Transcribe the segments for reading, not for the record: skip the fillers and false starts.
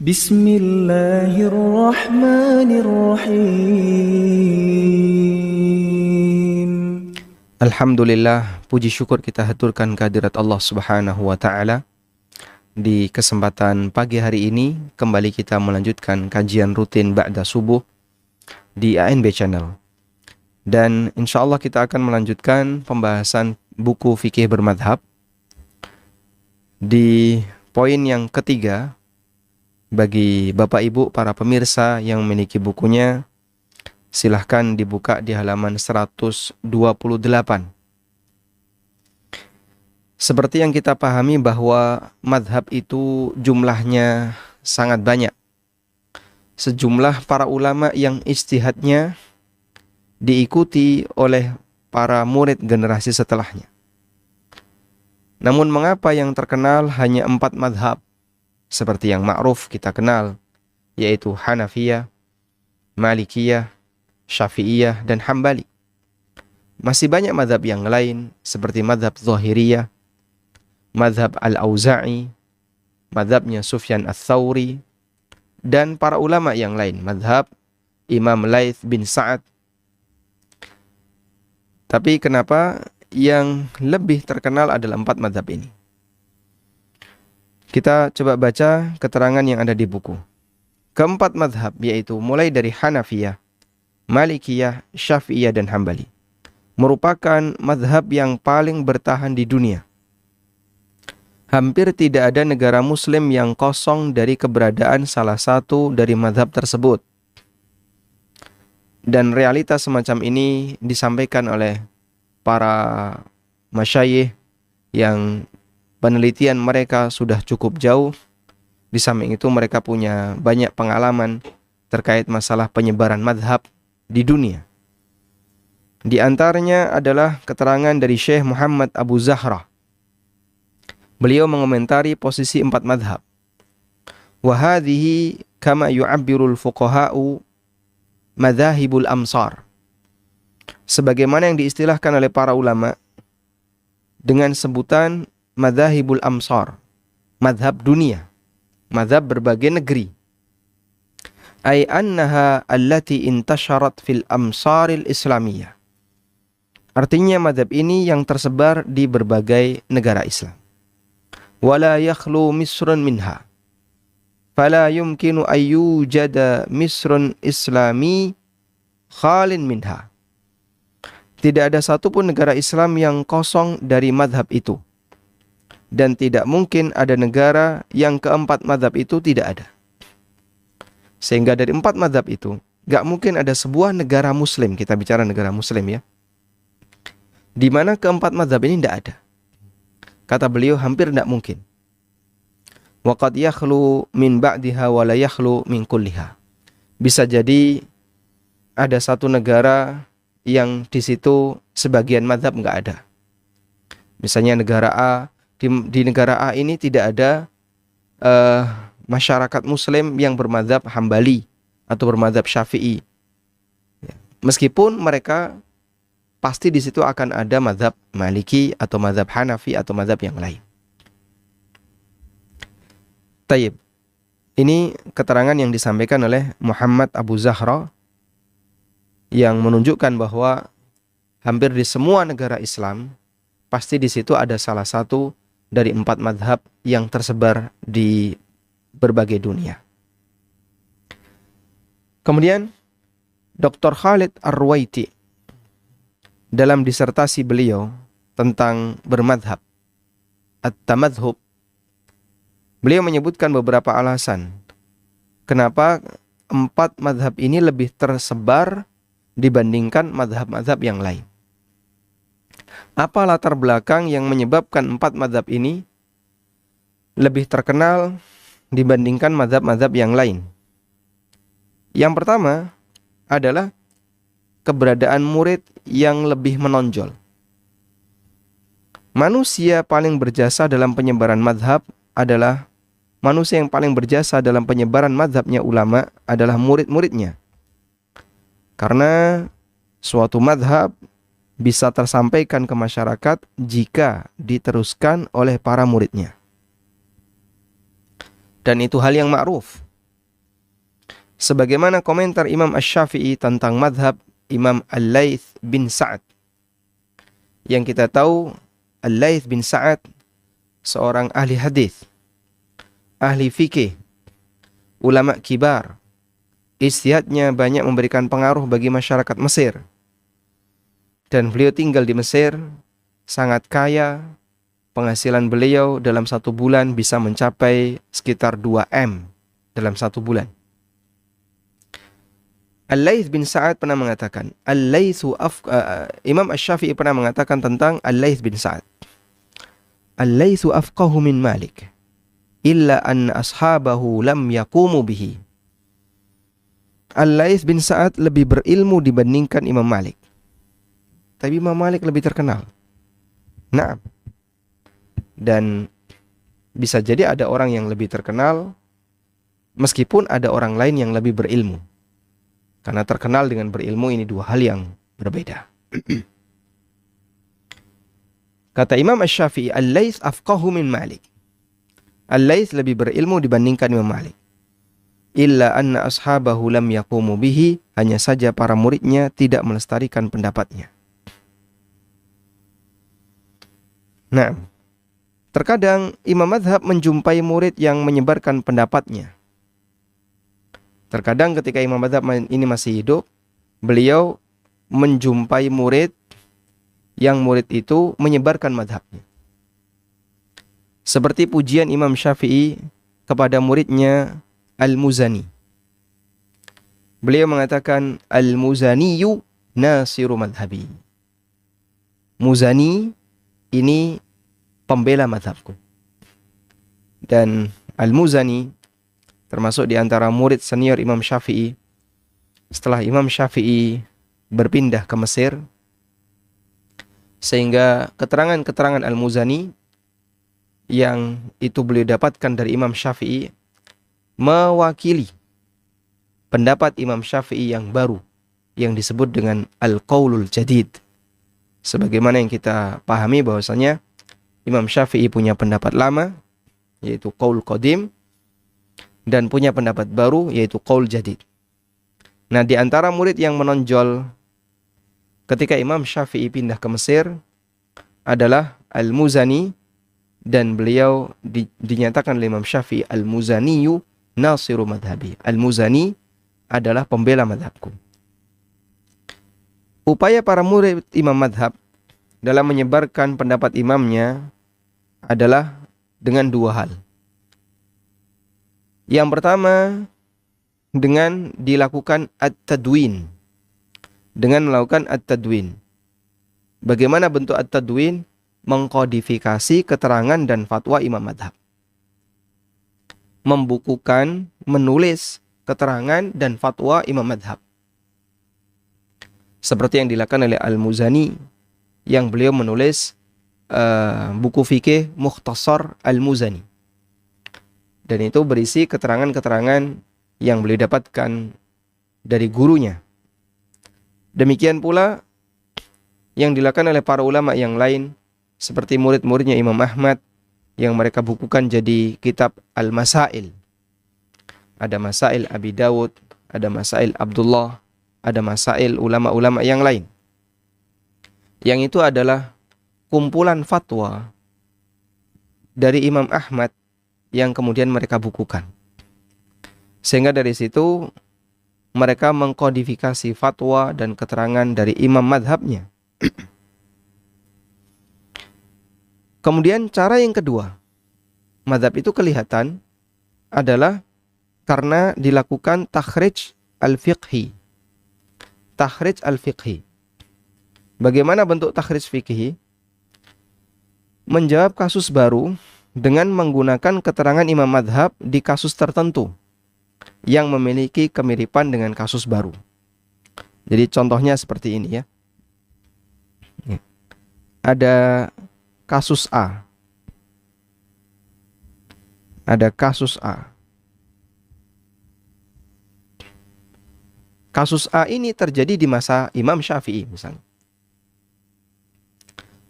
Bismillahirrahmanirrahim. Alhamdulillah, puji syukur kita haturkan kehadirat Allah Subhanahu wa Ta'ala. Di kesempatan pagi hari ini, kembali kita melanjutkan kajian rutin Ba'da Subuh di ANB Channel. Dan insya Allah kita akan melanjutkan pembahasan buku fikih bermadhab. Di poin yang ketiga, bagi Bapak Ibu para pemirsa yang memiliki bukunya, silahkan dibuka di halaman 128. Seperti yang kita pahami bahwa madhab itu jumlahnya sangat banyak. Sejumlah para ulama yang ijtihadnya diikuti oleh para murid generasi setelahnya. Namun mengapa yang terkenal hanya 4 madhab? Seperti yang ma'ruf kita kenal, yaitu Hanafiyah, Malikiyah, Syafi'iyah, dan Hambali. Masih banyak madhab yang lain, seperti madhab Zahiriyah, madhab Al-Auza'i, madhabnya Sufyan Ats-Tsauri, dan para ulama yang lain, madhab Imam Laits bin Sa'ad. Tapi kenapa yang lebih terkenal adalah 4 madhab ini? Kita coba baca keterangan yang ada di buku. Keempat madhab, yaitu mulai dari Hanafiyah, Malikiyah, Syafi'iyah, dan Hambali, merupakan madhab yang paling bertahan di dunia. Hampir tidak ada negara muslim yang kosong dari keberadaan salah satu dari madhab tersebut. Dan realitas semacam ini disampaikan oleh para masyayikh yang penelitian mereka sudah cukup jauh. Di samping itu mereka punya banyak pengalaman terkait masalah penyebaran madhab di dunia. Di antaranya adalah keterangan dari Syekh Muhammad Abu Zahra. Beliau mengomentari posisi 4 madhab. Wa hadhihi kama yu'abbirul fuqaha'u madhahibul amsar. Sebagaimana yang diistilahkan oleh para ulama dengan sebutan madhahibul amsar, madhab dunia, madhab berbagai negeri. Ay annaha allati intasharat fil amsaril islamiyah. Artinya madhab ini yang tersebar di berbagai negara Islam. Wala yakhlu misrun minha. Fala yumkinu ayyujada misrun islami khalin minha. Tidak ada satupun negara Islam yang kosong dari madhab itu. Dan tidak mungkin ada negara yang keempat madhab itu tidak ada. Sehingga dari 4 madhab itu, gak mungkin ada sebuah negara muslim, kita bicara negara muslim ya, di mana keempat madhab ini tidak ada. Kata beliau, hampir tidak mungkin. Wa qad yakhlu min ba'diha wa la yakhlu min kulliha. Bisa jadi ada satu negara yang di situ sebagian madhab nggak ada. Misalnya negara A, di negara A ini tidak ada masyarakat muslim yang bermadhab Hambali atau bermadhab Syafi'i. Meskipun mereka pasti di situ akan ada madhab Maliki atau madhab Hanafi atau madhab yang lain. Tayyib. Ini keterangan yang disampaikan oleh Muhammad Abu Zahra yang menunjukkan bahwa hampir di semua negara Islam pasti di situ ada salah satu dari 4 madhab yang tersebar di berbagai dunia. Kemudian Dr. Khalid Ar-Ruwaiti dalam disertasi beliau tentang bermadhab, At-Tamadhub, beliau menyebutkan beberapa alasan kenapa 4 madhab ini lebih tersebar dibandingkan madhab-madhab yang lain. Apa latar belakang yang menyebabkan 4 madhab ini lebih terkenal dibandingkan madhab-madhab yang lain? Yang pertama adalah keberadaan murid yang lebih menonjol. Manusia paling berjasa dalam penyebaran madhab adalah manusia yang paling berjasa dalam penyebaran madhabnya ulama adalah murid-muridnya. Karena suatu madhab bisa tersampaikan ke masyarakat jika diteruskan oleh para muridnya. Dan itu hal yang ma'ruf. Sebagaimana komentar Imam Asy-Syafi'i tentang madhab Imam Al-Laits bin Sa'ad. Yang kita tahu Al-Laits bin Sa'ad seorang ahli hadis, ahli fikih, ulama kibar. Ijtihadnya banyak memberikan pengaruh bagi masyarakat Mesir. Dan beliau tinggal di Mesir, sangat kaya. Penghasilan beliau dalam 1 bulan bisa mencapai sekitar 2 M dalam 1 bulan. Al-Laits bin Sa'ad pernah mengatakan, Imam Asy-Syafi'i pernah mengatakan tentang Al-Laits bin Sa'ad, Al-Laitsu afqahu min Malik, illa an ashabahu lam yaqumu bihi. Al-Laits bin Sa'ad lebih berilmu dibandingkan Imam Malik. Tapi Imam Malik lebih terkenal. Nah, dan bisa jadi ada orang yang lebih terkenal meskipun ada orang lain yang lebih berilmu. Karena terkenal dengan berilmu ini 2 hal yang berbeda. Kata Imam Asy-Syafi'i, Al-Laits afqahu min Malik. Al-Laits lebih berilmu dibandingkan Imam Malik. Illa anna ashabahu lam yaqumu bihi, hanya saja para muridnya tidak melestarikan pendapatnya. Nah, terkadang imam mazhab menjumpai murid yang menyebarkan pendapatnya. Terkadang ketika imam mazhab ini masih hidup, beliau menjumpai murid yang murid itu menyebarkan mazhabnya. Seperti pujian Imam Syafi'i kepada muridnya Al-Muzani. Beliau mengatakan, Al-Muzaniyu nasiru madhabi. Muzani ini pembela mazhabku. Dan Al-Muzani termasuk di antara murid senior Imam Syafi'i. Setelah Imam Syafi'i berpindah ke Mesir, sehingga keterangan-keterangan Al-Muzani yang itu beliau dapatkan dari Imam Syafi'i mewakili pendapat Imam Syafi'i yang baru, yang disebut dengan Al-Qaulul Jadid. Sebagaimana yang kita pahami bahwasanya Imam Syafi'i punya pendapat lama, yaitu Qaul Qadim, dan punya pendapat baru, yaitu Qaul Jadid. Nah, di antara murid yang menonjol ketika Imam Syafi'i pindah ke Mesir adalah Al-Muzani, dan beliau dinyatakan oleh Imam Syafi'i, Al-Muzaniyu nasiru madhabi. Al-Muzani adalah pembela madhabku. Upaya para murid imam madhab dalam menyebarkan pendapat imamnya adalah dengan 2 hal. Yang pertama, dengan dilakukan at-tadwin. Dengan melakukan at-tadwin. Bagaimana bentuk at-tadwin? Mengkodifikasi keterangan dan fatwa imam madhab. Membukukan, menulis keterangan dan fatwa imam madhab. Seperti yang dilakukan oleh Al-Muzani, yang beliau menulis buku fikih Mukhtasar Al-Muzani. Dan itu berisi keterangan-keterangan yang beliau dapatkan dari gurunya. Demikian pula yang dilakukan oleh para ulama yang lain, seperti murid-muridnya Imam Ahmad, yang mereka bukukan jadi kitab Al-Masail. Ada Masail Abi Dawud, ada Masail Abdullah, ada Masail ulama-ulama yang lain. Yang itu adalah kumpulan fatwa dari Imam Ahmad yang kemudian mereka bukukan. Sehingga dari situ mereka mengkodifikasi fatwa dan keterangan dari imam madhabnya. Kemudian cara yang kedua, madhab itu kelihatan adalah karena dilakukan takhrij al-fiqhi. Takhrij al-fiqhi. Bagaimana bentuk takhrij fikhi? Menjawab kasus baru dengan menggunakan keterangan imam madhab di kasus tertentu yang memiliki kemiripan dengan kasus baru. Jadi contohnya seperti ini ya. Ada kasus A. Ada kasus A. Kasus A ini terjadi di masa Imam Syafi'i misalnya.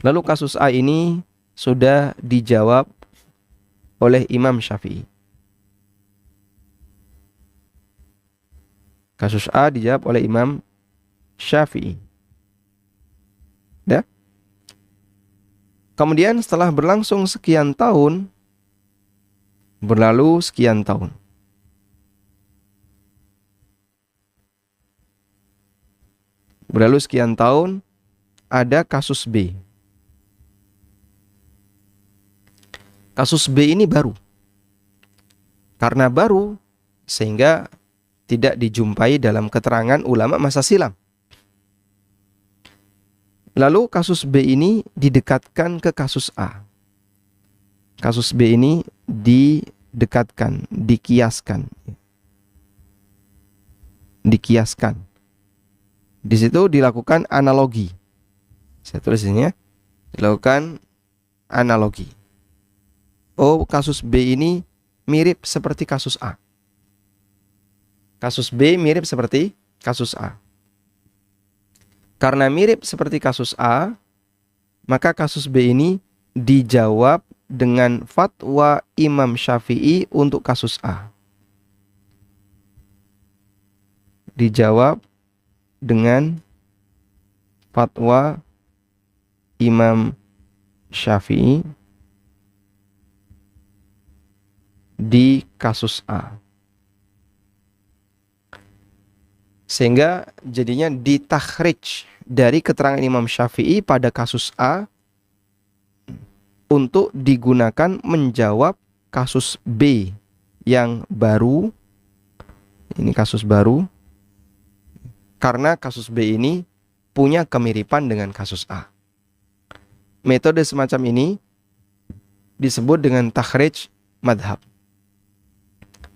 Lalu kasus A ini sudah dijawab oleh Imam Syafi'i. Kasus A dijawab oleh Imam Syafi'i. Ya. Kemudian setelah berlangsung sekian tahun, berlalu sekian tahun, ada kasus B. Kasus B ini baru. Karena baru, sehingga tidak dijumpai dalam keterangan ulama masa silam. Lalu kasus B ini didekatkan ke kasus A. Kasus B ini didekatkan, dikiaskan. Di situ dilakukan analogi. Saya tulis ini ya. Dilakukan analogi. Oh, kasus B ini mirip seperti kasus A. Kasus B mirip seperti kasus A. Karena mirip seperti kasus A, maka kasus B ini dijawab dengan fatwa Imam Syafi'i untuk kasus A. Dijawab dengan fatwa Imam Syafi'i di kasus A. Sehingga jadinya ditakhrij dari keterangan Imam Syafi'i pada kasus A untuk digunakan menjawab kasus B yang baru. Ini kasus baru. Karena kasus B ini punya kemiripan dengan kasus A. Metode semacam ini disebut dengan takhrij madhab.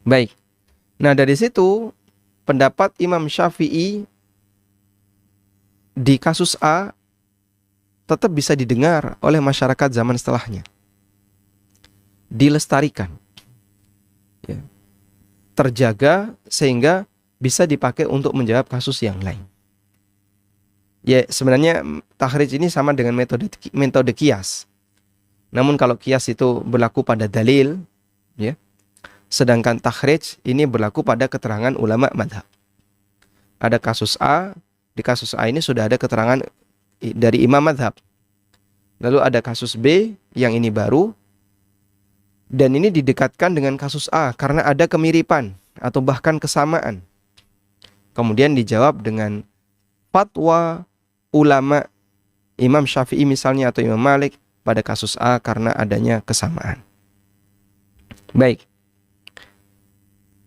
Baik. Nah, dari situ pendapat Imam Syafi'i di kasus A tetap bisa didengar oleh masyarakat zaman setelahnya. Dilestarikan. Ya. Terjaga sehingga bisa dipakai untuk menjawab kasus yang lain. Ya, sebenarnya takhrij ini sama dengan metode kias. Namun kalau kias itu berlaku pada dalil, ya. Sedangkan takhrij ini berlaku pada keterangan ulama madhab. Ada kasus A, di kasus A ini sudah ada keterangan dari imam madhab. Lalu ada kasus B yang ini baru, dan ini didekatkan dengan kasus A karena ada kemiripan atau bahkan kesamaan. Kemudian dijawab dengan fatwa ulama Imam Syafi'i misalnya atau Imam Malik pada kasus A karena adanya kesamaan. Baik.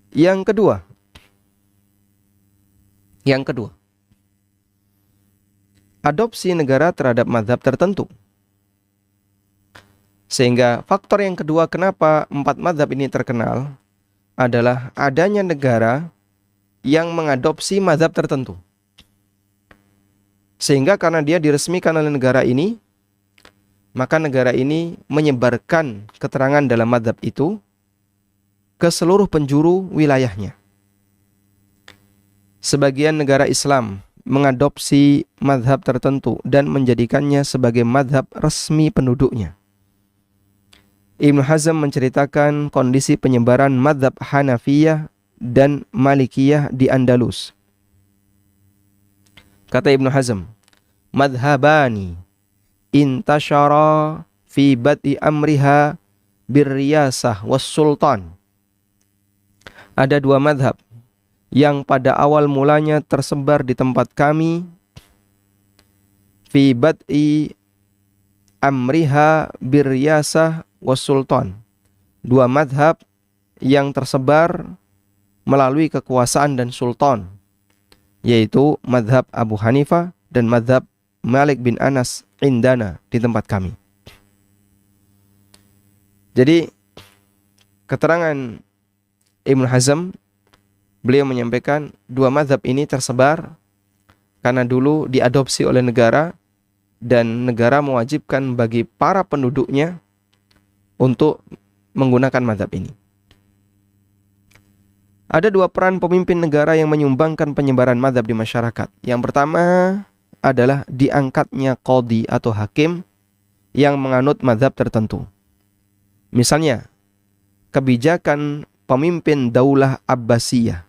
Yang kedua, adopsi negara terhadap mazhab tertentu. Sehingga faktor yang kedua kenapa 4 mazhab ini terkenal adalah adanya negara yang mengadopsi mazhab tertentu. Sehingga karena dia diresmikan oleh negara ini, maka negara ini menyebarkan keterangan dalam mazhab itu ke seluruh penjuru wilayahnya. Sebagian negara Islam mengadopsi mazhab tertentu dan menjadikannya sebagai mazhab resmi penduduknya. Ibnu Hazm menceritakan kondisi penyebaran mazhab Hanafiyah dan Malikiyah di Andalus. Kata Ibnu Hazm, "Madhabani intashara fi bad'i amriha birriyasah was sultan." Ada 2 madhab yang pada awal mulanya tersebar di tempat kami, fi bad'i amriha birriyasah was sultan. 2 madhab yang tersebar melalui kekuasaan dan sultan, yaitu madhab Abu Hanifah dan madhab Malik bin Anas indana di tempat kami. Jadi keterangan Ibnu Hazm, beliau menyampaikan 2 mazhab ini tersebar karena dulu diadopsi oleh negara dan negara mewajibkan bagi para penduduknya untuk menggunakan mazhab ini. Ada 2 peran pemimpin negara yang menyumbangkan penyebaran mazhab di masyarakat. Yang pertama adalah diangkatnya qadhi atau hakim yang menganut mazhab tertentu. Misalnya, kebijakan pemimpin Daulah Abbasiyah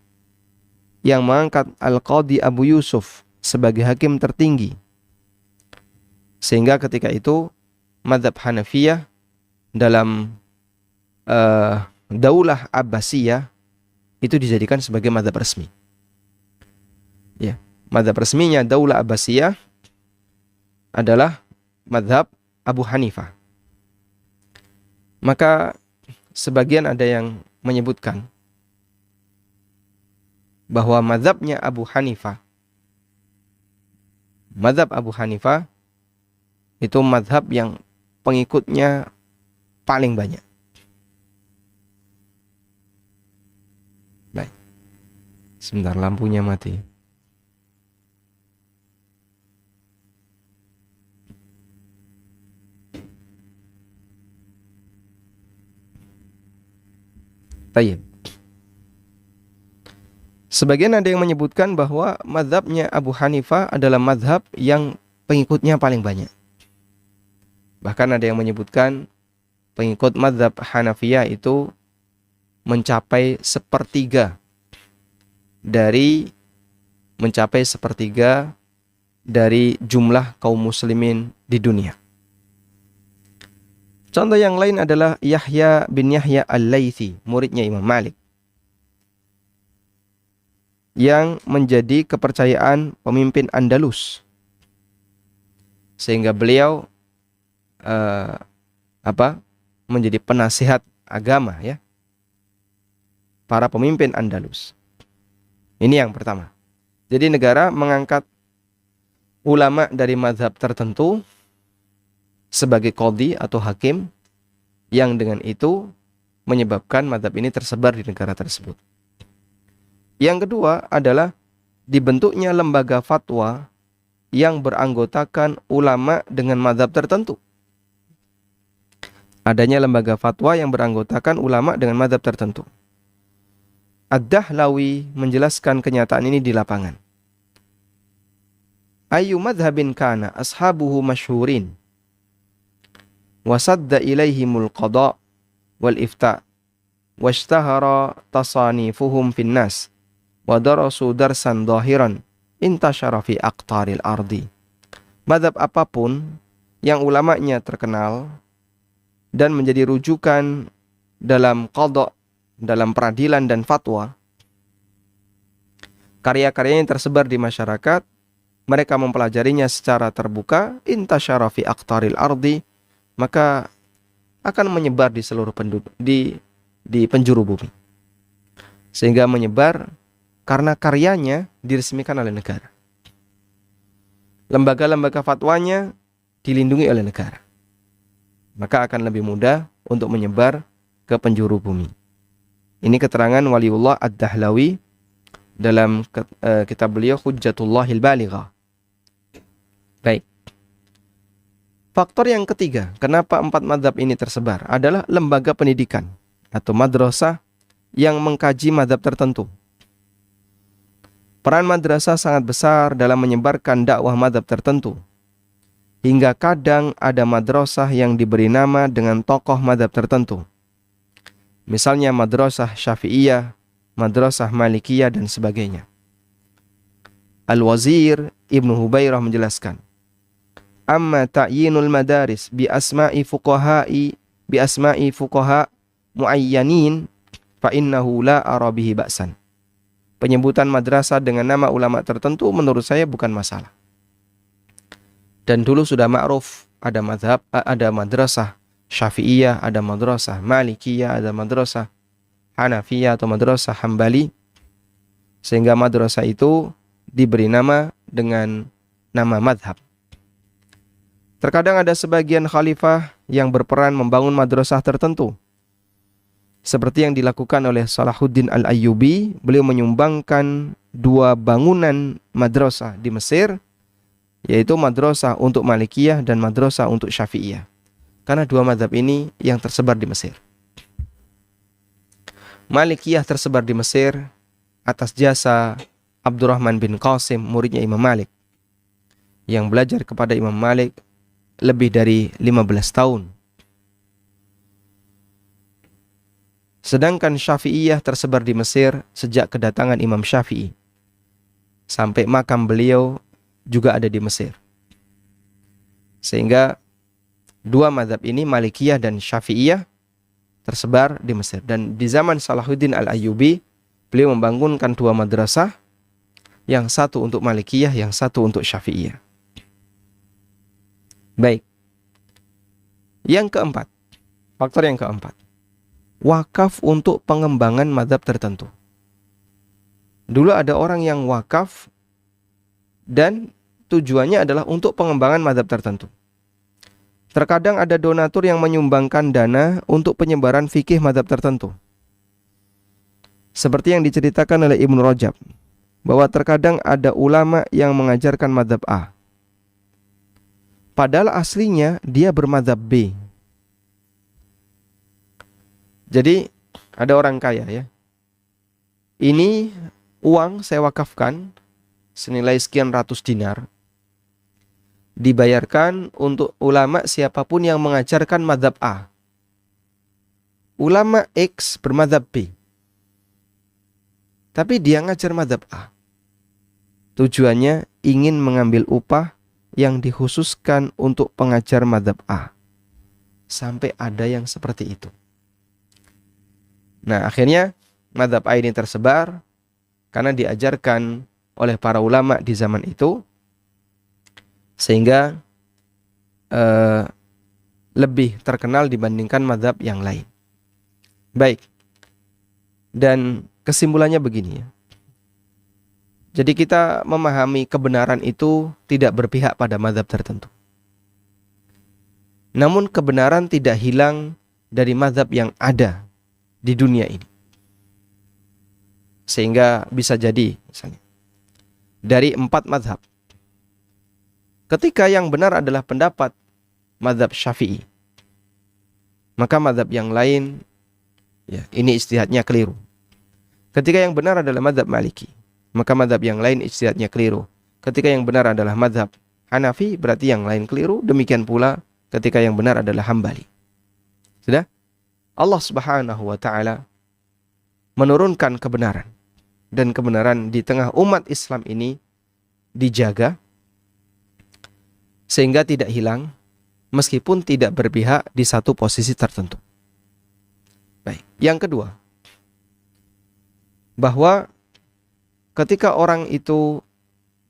yang mengangkat Al-Qadhi Abu Yusuf sebagai hakim tertinggi. Sehingga ketika itu mazhab Hanafiyah dalam Daulah Abbasiyah itu dijadikan sebagai mazhab resmi. Ya, mazhab resminya Daulah Abbasiyah adalah mazhab Abu Hanifah. Maka sebagian ada yang menyebutkan bahwa mazhab Abu Hanifah itu mazhab yang pengikutnya paling banyak. Baik. Sebentar, lampunya mati. Baik. Sebagian ada yang menyebutkan bahwa mazhabnya Abu Hanifah adalah mazhab yang pengikutnya paling banyak. Bahkan ada yang menyebutkan pengikut mazhab Hanafiyah itu mencapai sepertiga dari jumlah kaum muslimin di dunia. Contoh yang lain adalah Yahya bin Yahya Al-Laythi, muridnya Imam Malik, yang menjadi kepercayaan pemimpin Andalus, sehingga beliau menjadi penasihat agama ya para pemimpin Andalus. Ini yang pertama. Jadi negara mengangkat ulama dari mazhab tertentu sebagai qadhi atau hakim, yang dengan itu menyebabkan mazhab ini tersebar di negara tersebut. Yang kedua adalah dibentuknya lembaga fatwa yang beranggotakan ulama dengan mazhab tertentu. Adanya lembaga fatwa yang beranggotakan ulama dengan mazhab tertentu. Ad-Dahlawi menjelaskan kenyataan ini di lapangan. Ayu madhabin kana ashabuhu masyhurin wasadda ilaihimul qada wal ifta washtahara tasanifuhum finnas wa darasu darsan zahiran intashara fi aqtaril ardi. Mazhab apapun yang ulamanya terkenal dan menjadi rujukan dalam qada, dalam peradilan dan fatwa, karya-karyanya yang tersebar di masyarakat, mereka mempelajarinya secara terbuka, intashara fi aqtaril ardi, maka akan menyebar di seluruh penduduk di penjuru bumi. Sehingga menyebar karena karyanya diresmikan oleh negara. Lembaga-lembaga fatwanya dilindungi oleh negara. Maka akan lebih mudah untuk menyebar ke penjuru bumi. Ini keterangan Waliullah Ad-Dahlawi dalam kitab beliau Hujjatullahil Balighah. Baik. Faktor yang ketiga, kenapa 4 mazhab ini tersebar adalah lembaga pendidikan atau madrasah yang mengkaji mazhab tertentu. Peran madrasah sangat besar dalam menyebarkan dakwah mazhab tertentu. Hingga kadang ada madrasah yang diberi nama dengan tokoh mazhab tertentu. Misalnya madrasah Syafi'iyah, madrasah Malikiyah dan sebagainya. Al-Wazir Ibnu Hubairah menjelaskan, amma ta'yinul madaris bi asma'i fuqaha muayyanin fa innahu la ara bihi ba'san. Penyebutan madrasah dengan nama ulama tertentu menurut saya bukan masalah. Dan dulu sudah ma'ruf ada madrasah Syafi'iyah, ada madrasah Malikiyah, ada madrasah Hanafiyah atau madrasah Hambali, sehingga madrasah itu diberi nama dengan nama madhab. Terkadang ada sebagian khalifah yang berperan membangun madrasah tertentu, seperti yang dilakukan oleh Salahuddin Al-Ayyubi. Beliau menyumbangkan 2 bangunan madrasah di Mesir, yaitu madrasah untuk Malikiyah dan madrasah untuk Syafi'iyah, karena 2 mazhab ini yang tersebar di Mesir. Malikiyah tersebar di Mesir atas jasa Abdurrahman bin Qasim, muridnya Imam Malik, yang belajar kepada Imam Malik lebih dari 15 tahun. Sedangkan Syafi'iyah tersebar di Mesir sejak kedatangan Imam Syafi'i sampai makam beliau juga ada di Mesir. Sehingga dua mazhab ini, Malikiyah dan Syafi'iyah, tersebar di Mesir. Dan di zaman Salahuddin Al-Ayyubi, beliau membangunkan dua madrasah, yang satu untuk Malikiyah, yang satu untuk Syafi'iyah. Baik. Yang keempat, faktor yang keempat, wakaf untuk pengembangan mazhab tertentu. Dulu ada orang yang wakaf dan tujuannya adalah untuk pengembangan mazhab tertentu. Terkadang ada donatur yang menyumbangkan dana untuk penyebaran fikih mazhab tertentu. Seperti yang diceritakan oleh Ibnu Rajab, bahwa terkadang ada ulama yang mengajarkan mazhab A, padahal aslinya dia bermazhab B. Jadi ada orang kaya ya, ini uang saya wakafkan senilai sekian ratus dinar, dibayarkan untuk ulama siapapun yang mengajarkan mazhab A. Ulama X bermazhab B, tapi dia ngajar mazhab A. Tujuannya ingin mengambil upah yang dikhususkan untuk pengajar mazhab A. Sampai ada yang seperti itu. Nah, akhirnya mazhab A ini tersebar karena diajarkan oleh para ulama di zaman itu, sehingga lebih terkenal dibandingkan mazhab yang lain. Baik. Dan kesimpulannya begini ya. Jadi kita memahami kebenaran itu tidak berpihak pada mazhab tertentu. Namun kebenaran tidak hilang dari mazhab yang ada di dunia ini. Sehingga bisa jadi misalnya dari 4 mazhab, ketika yang benar adalah pendapat mazhab Syafi'i, maka mazhab yang lain ya, ini ijtihadnya keliru. Ketika yang benar adalah mazhab Maliki, maka mazhab yang lain ijtihadnya keliru. Ketika yang benar adalah mazhab Hanafi, berarti yang lain keliru. Demikian pula ketika yang benar adalah Hambali. Sudah? Allah Subhanahu wa taala menurunkan kebenaran, dan kebenaran di tengah umat Islam ini dijaga sehingga tidak hilang meskipun tidak berpihak di satu posisi tertentu. Baik, yang kedua, bahwa ketika orang itu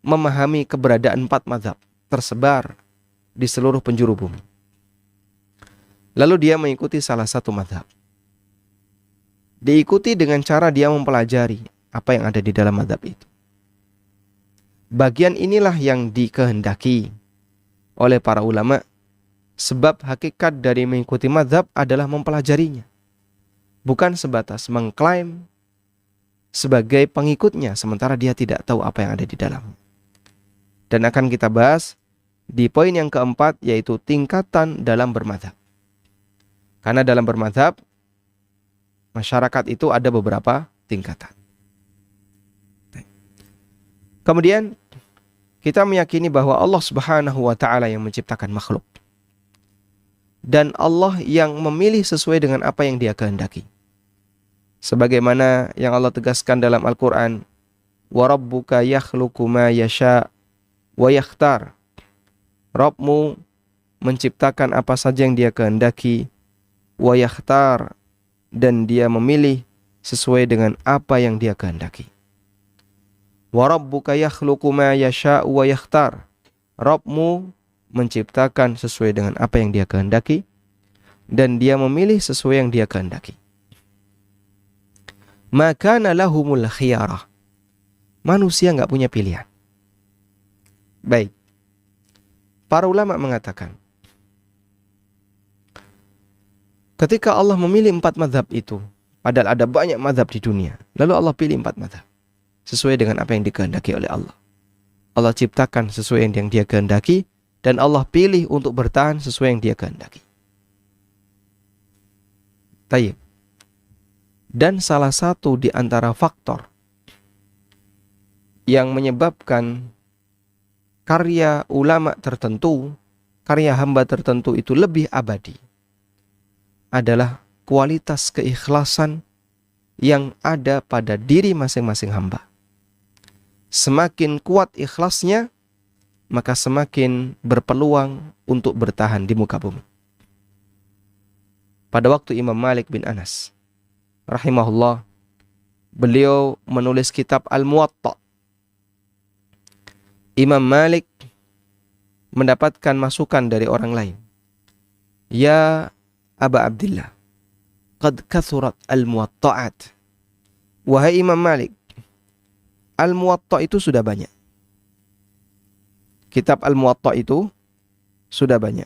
memahami keberadaan 4 mazhab tersebar di seluruh penjuru bumi, lalu dia mengikuti salah satu mazhab, diikuti dengan cara dia mempelajari apa yang ada di dalam mazhab itu. Bagian inilah yang dikehendaki oleh para ulama, sebab hakikat dari mengikuti mazhab adalah mempelajarinya, bukan sebatas mengklaim sebagai pengikutnya sementara dia tidak tahu apa yang ada di dalam. Dan akan kita bahas di poin yang keempat, yaitu tingkatan dalam bermazhab. Karena dalam bermazhab, masyarakat itu ada beberapa tingkatan. Kemudian kita meyakini bahwa Allah Subhanahu wa taala yang menciptakan makhluk, dan Allah yang memilih sesuai dengan apa yang Dia kehendaki. Sebagaimana yang Allah tegaskan dalam Al-Qur'an, "Wa rabbuka yakhluqu ma yasha wa yakhtar." Rabbmu menciptakan apa saja yang Dia kehendaki, wa yakhtar, dan Dia memilih sesuai dengan apa yang Dia kehendaki. Wa rabbuka yakhluqu ma yasha'u wa yakhtar. Rabbmu menciptakan sesuai dengan apa yang Dia kehendaki, dan Dia memilih sesuai yang Dia kehendaki. Maka lahumul khiyarah. Manusia enggak punya pilihan. Baik. Para ulama mengatakan, ketika Allah memilih 4 mazhab itu, padahal ada banyak mazhab di dunia, lalu Allah pilih 4 mazhab sesuai dengan apa yang dikehendaki oleh Allah. Allah ciptakan sesuai yang Dia kehendaki, dan Allah pilih untuk bertahan sesuai yang Dia kehendaki. Tayyib. Dan salah satu di antara faktor yang menyebabkan karya ulama tertentu, karya hamba tertentu itu lebih abadi adalah kualitas keikhlasan yang ada pada diri masing-masing hamba. semakin kuat ikhlasnya, maka semakin berpeluang untuk bertahan di muka bumi. Pada waktu Imam Malik bin Anas rahimahullah, beliau menulis kitab Al-Muwatta. Imam Malik mendapatkan masukan dari orang lain. Ya Aba Abdillah, qad kathurat al-muwatta'at. Wahai Imam Malik, Al-Muwatta itu sudah banyak. Kitab Al-Muwatta itu sudah banyak.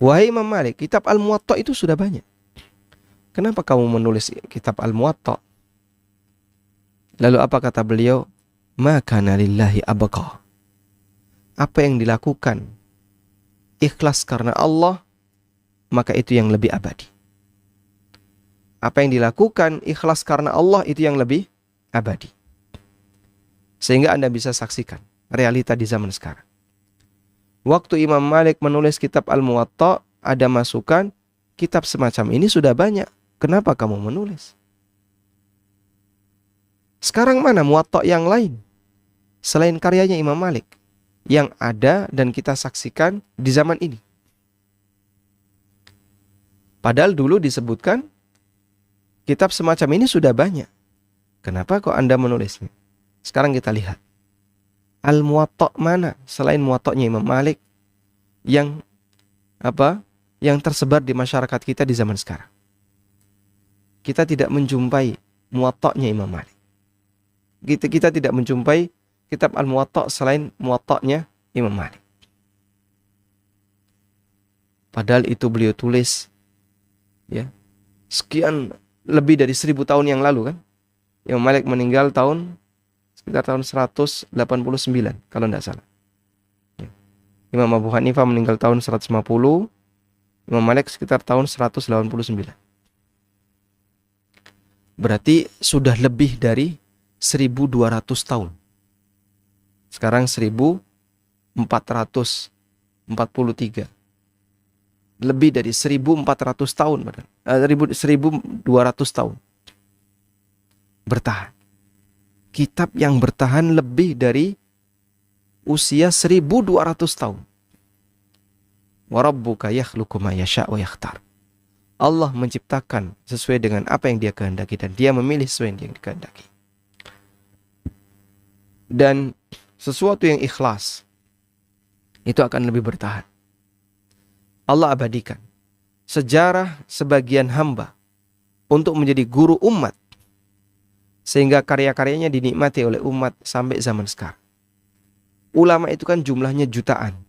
Wahai Imam Malik, kitab Al-Muwatta itu sudah banyak. Kenapa kamu menulis kitab Al-Muwatta? Lalu apa kata beliau? Ma kana lillahi abqa. Apa yang dilakukan ikhlas karena Allah, maka itu yang lebih abadi. Apa yang dilakukan ikhlas karena Allah, itu yang lebih abadi. Sehingga Anda bisa saksikan realita di zaman sekarang. Waktu Imam Malik menulis kitab Al-Muwatta, ada masukan, kitab semacam ini sudah banyak. Kenapa kamu menulis? Sekarang mana Muwatta yang lain selain karyanya Imam Malik yang ada dan kita saksikan di zaman ini? Padahal dulu disebutkan kitab semacam ini sudah banyak. Kenapa kok Anda menulisnya? Sekarang kita lihat. Al-Muwatta mana selain Muwatta'nya Imam Malik yang yang tersebar di masyarakat kita di zaman sekarang? Kita tidak menjumpai Muwatta'nya Imam Malik. Kita tidak menjumpai kitab Al-Muwatta selain Muwatta'nya Imam Malik. Padahal itu beliau tulis ya sekian lebih dari 1000 tahun yang lalu kan. Imam Malik meninggal sekitar tahun 189 kalau tidak salah. Ya. Imam Abu Hanifah meninggal tahun 150, Imam Malik sekitar tahun 189. Berarti sudah lebih dari 1200 tahun. Sekarang 1443. Lebih dari 1400 tahun, 1200 tahun. Bertahan. Kitab yang bertahan lebih dari usia 1200 tahun. Wa rabbuka yakhluqu ma yasha' wa yakhtar. Allah menciptakan sesuai dengan apa yang Dia kehendaki dan Dia memilih sesuai yang Dia kehendaki. Dan sesuatu yang ikhlas itu akan lebih bertahan. Allah abadikan sejarah sebagian hamba untuk menjadi guru umat sehingga karya-karyanya dinikmati oleh umat sampai zaman sekarang. Ulama itu kan jumlahnya jutaan.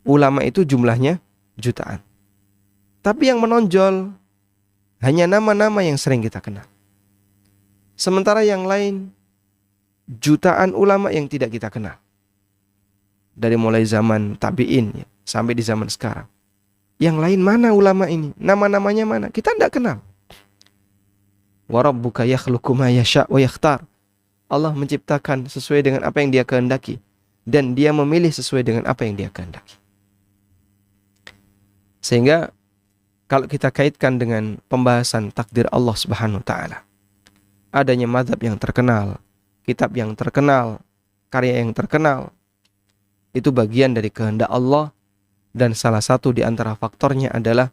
Ulama itu jumlahnya jutaan. Tapi yang menonjol hanya nama-nama yang sering kita kenal. Sementara yang lain jutaan ulama yang tidak kita kenal. Dari mulai zaman tabi'in ya, sampai di zaman sekarang. Yang lain mana ulama ini? Nama-namanya mana? Kita tidak kenal. Wa rabbuka yakhluqu ma yasha' wa yakhtar. Allah menciptakan sesuai dengan apa yang Dia kehendaki dan Dia memilih sesuai dengan apa yang Dia kehendaki. Sehingga kalau kita kaitkan dengan pembahasan takdir Allah Subhanahu wa taala, adanya mazhab yang terkenal, kitab yang terkenal, karya yang terkenal, itu bagian dari kehendak Allah dan salah satu di antara faktornya adalah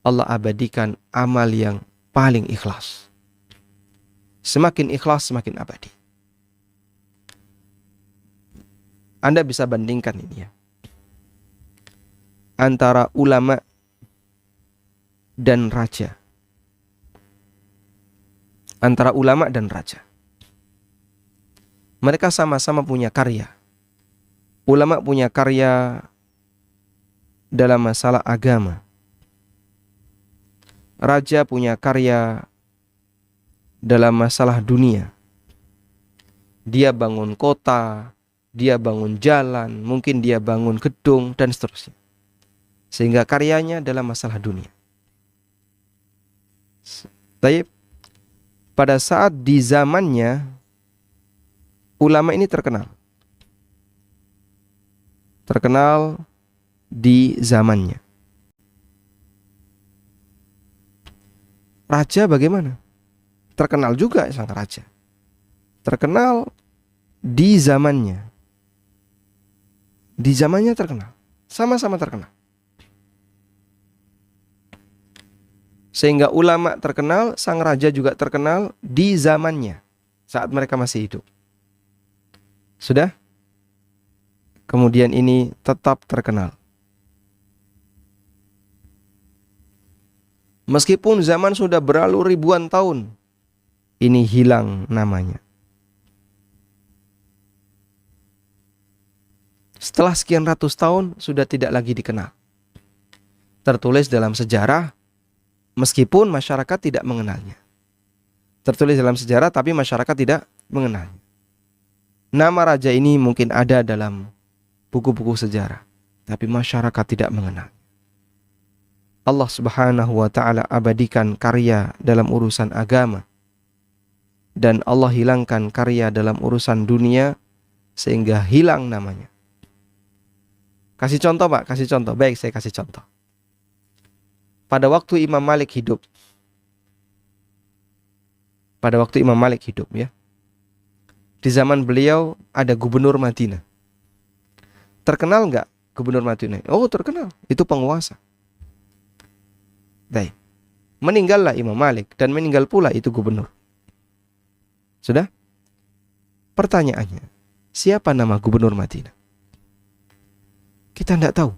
Allah abadikan amal yang paling ikhlas. Semakin ikhlas semakin abadi. Anda bisa bandingkan ini ya, antara ulama dan raja. Antara ulama dan raja. Mereka sama-sama punya karya. Ulama punya karya dalam masalah agama. Raja punya karya dalam masalah dunia. Dia bangun kota, dia bangun jalan, mungkin dia bangun gedung, dan seterusnya. Sehingga karyanya dalam masalah dunia. Tapi pada saat di zamannya, ulama ini terkenal. Terkenal di zamannya. raja bagaimana? Terkenal juga sang raja. Terkenal di zamannya. Di zamannya terkenal. Sama-sama terkenal. Sehingga ulama terkenal, sang raja juga terkenal di zamannya. Saat mereka masih hidup. Sudah? Kemudian ini tetap terkenal. Meskipun zaman sudah berlalu ribuan tahun, ini hilang namanya. Setelah sekian ratus tahun, sudah tidak lagi dikenal. Tertulis dalam sejarah, meskipun masyarakat tidak mengenalnya. Tertulis dalam sejarah, tapi masyarakat tidak mengenalnya. Nama raja ini mungkin ada dalam buku-buku sejarah, tapi masyarakat tidak mengenal. Allah Subhanahu wa ta'ala abadikan karya dalam urusan agama, dan Allah hilangkan karya dalam urusan dunia, sehingga hilang namanya. Kasih contoh Pak, kasih contoh. Baik, saya kasih contoh. Pada waktu Imam Malik hidup, ya, di zaman beliau ada gubernur Madinah. Terkenal nggak gubernur Madinah? Oh, terkenal. Itu penguasa. Baik. Meninggallah Imam Malik dan meninggal pula itu gubernur. Sudah? Pertanyaannya, siapa nama gubernur Madinah? Kita tidak tahu.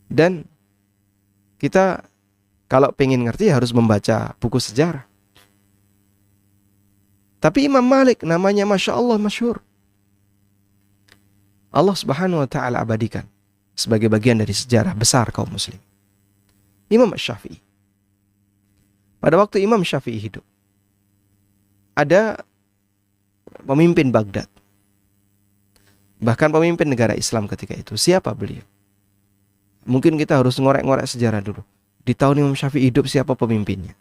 Dan kita kalau pengen ngerti harus membaca buku sejarah. Tapi Imam Malik namanya Masya Allah masyhur. Allah Subhanahu wa ta'ala abadikan sebagai bagian dari sejarah besar kaum muslim. Imam Syafi'i. Pada waktu Imam Syafi'i hidup, ada pemimpin Baghdad. Bahkan pemimpin negara Islam ketika itu. Siapa beliau? Mungkin kita harus ngorek-ngorek sejarah dulu. Di tahun Imam Syafi'i hidup, siapa pemimpinnya?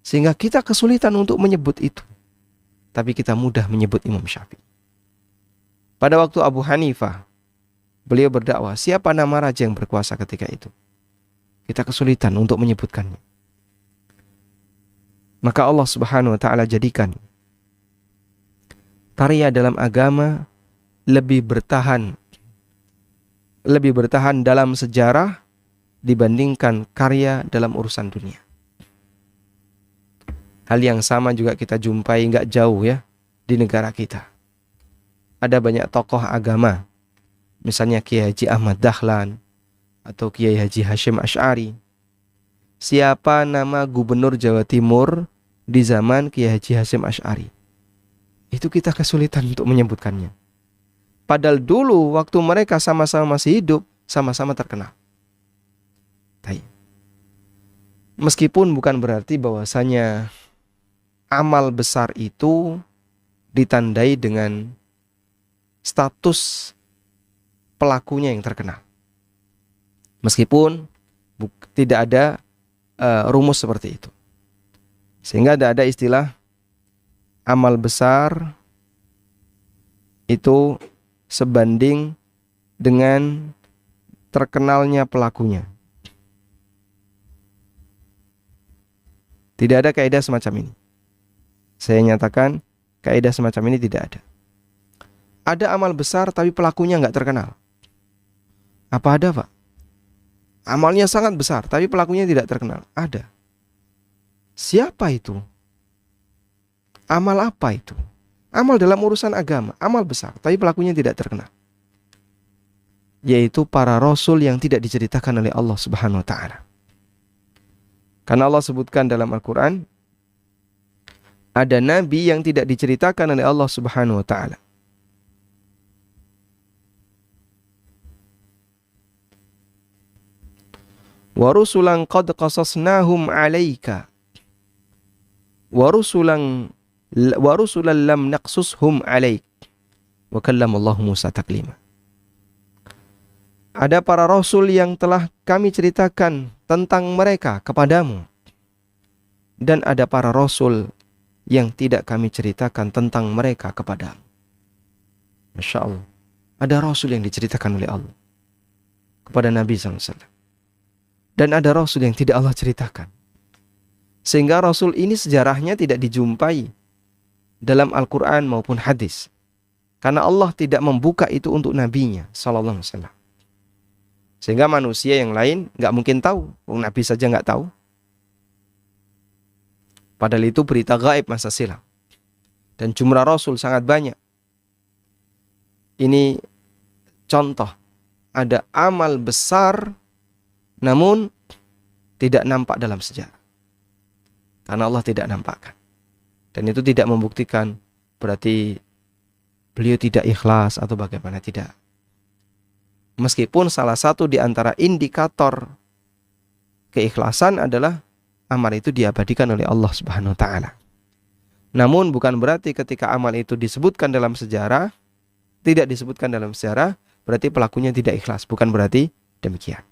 Sehingga kita kesulitan untuk menyebut itu. Tapi kita mudah menyebut Imam Syafi'i. Pada waktu Abu Hanifah, beliau berdakwah, siapa nama raja yang berkuasa ketika itu? Kita kesulitan untuk menyebutkannya. Maka Allah Subhanahu wa ta'ala jadikan karya dalam agama lebih bertahan dalam sejarah dibandingkan karya dalam urusan dunia. Hal yang sama juga kita jumpai nggak jauh ya di negara kita. Ada banyak tokoh agama, misalnya Kiai Haji Ahmad Dahlan atau Kiai Haji Hashim Asy'ari. Siapa nama gubernur Jawa Timur di zaman Kiai Haji Hashim Asy'ari? Itu kita kesulitan untuk menyebutkannya. Padahal dulu waktu mereka sama-sama masih hidup, sama-sama terkenal. Meskipun bukan berarti bahwasanya amal besar itu ditandai dengan status pelakunya yang terkenal. Meskipun tidak ada rumus seperti itu. Sehingga tidak ada istilah amal besar itu sebanding dengan terkenalnya pelakunya. Tidak ada kaidah semacam ini. Saya nyatakan kaidah semacam ini tidak ada. Ada amal besar tapi pelakunya nggak terkenal. Apa ada, Pak? Amalnya sangat besar tapi pelakunya tidak terkenal. Ada. Siapa itu? Amal apa itu? Amal dalam urusan agama, amal besar tapi pelakunya tidak terkenal. Yaitu para rasul yang tidak diceritakan oleh Allah Subhanahu wa ta'ala. Karena Allah sebutkan dalam Al-Quran, ada nabi yang tidak diceritakan oleh Allah Subhanahu wa ta'ala. Wa rusulan qad qasasnahum 'alaika wa rusulan lam naqsushum 'alaik wa kallamallahu Musa taklima. Ada para rasul yang telah kami ceritakan tentang mereka kepadamu, dan ada para rasul yang tidak kami ceritakan tentang mereka kepadamu. Masya Allah. Ada rasul yang diceritakan oleh Allah kepada Nabi SAW. dan ada Rasul yang tidak Allah ceritakan. Sehingga Rasul ini sejarahnya tidak dijumpai dalam Al-Quran maupun hadis. Karena Allah tidak membuka itu untuk nabinya sallallahu alaihi wasallam. Sehingga manusia yang lain nggak mungkin tahu. Nabi saja nggak tahu. Padahal itu berita gaib masa silam. Dan jumlah Rasul sangat banyak. Ini contoh. Ada amal besar namun tidak nampak dalam sejarah. Karena Allah tidak nampakkan. Dan itu tidak membuktikan berarti beliau tidak ikhlas atau bagaimana, tidak. Meskipun salah satu di antara indikator keikhlasan adalah amal itu diabadikan oleh Allah Subhanahu wa taala. Namun bukan berarti ketika amal itu disebutkan dalam sejarah, tidak disebutkan dalam sejarah, berarti pelakunya tidak ikhlas. Bukan berarti demikian.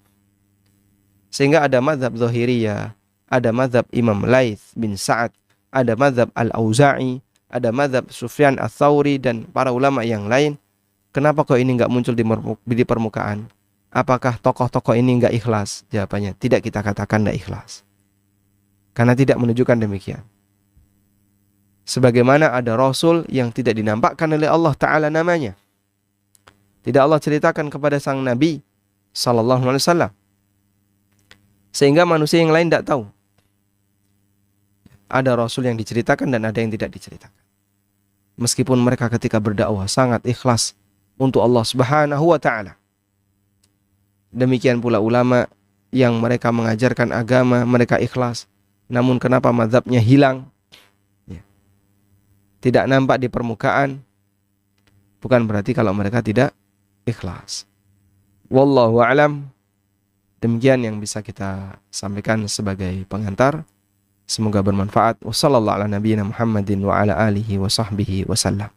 Sehingga ada mazhab Zahiriyah, ada mazhab Imam Laits bin Sa'ad, ada mazhab Al-Auza'i, ada mazhab Sufyan Ats-Tsauri dan para ulama yang lain. Kenapa kok ini nggak muncul di permukaan? Apakah tokoh-tokoh ini nggak ikhlas? Jawabannya, tidak kita katakan nggak ikhlas. Karena tidak menunjukkan demikian. Sebagaimana ada Rasul yang tidak dinampakkan oleh Allah Ta'ala namanya. Tidak Allah ceritakan kepada sang Nabi Sallallahu Alaihi Wasallam. Sehingga manusia yang lain tidak tahu. Ada Rasul yang diceritakan dan ada yang tidak diceritakan. Meskipun mereka ketika berdakwah sangat ikhlas untuk Allah Subhanahu wa Ta'ala. Demikian pula ulama yang mereka mengajarkan agama, mereka ikhlas. Namun kenapa mazhabnya hilang? Ya. Tidak nampak di permukaan. Bukan berarti kalau mereka tidak ikhlas. Wallahu a'lam. Demikian yang bisa kita sampaikan sebagai pengantar. Semoga bermanfaat. Wassallallahu ala nabiyyina Muhammadin wa ala alihi wa sahbihi wasallam.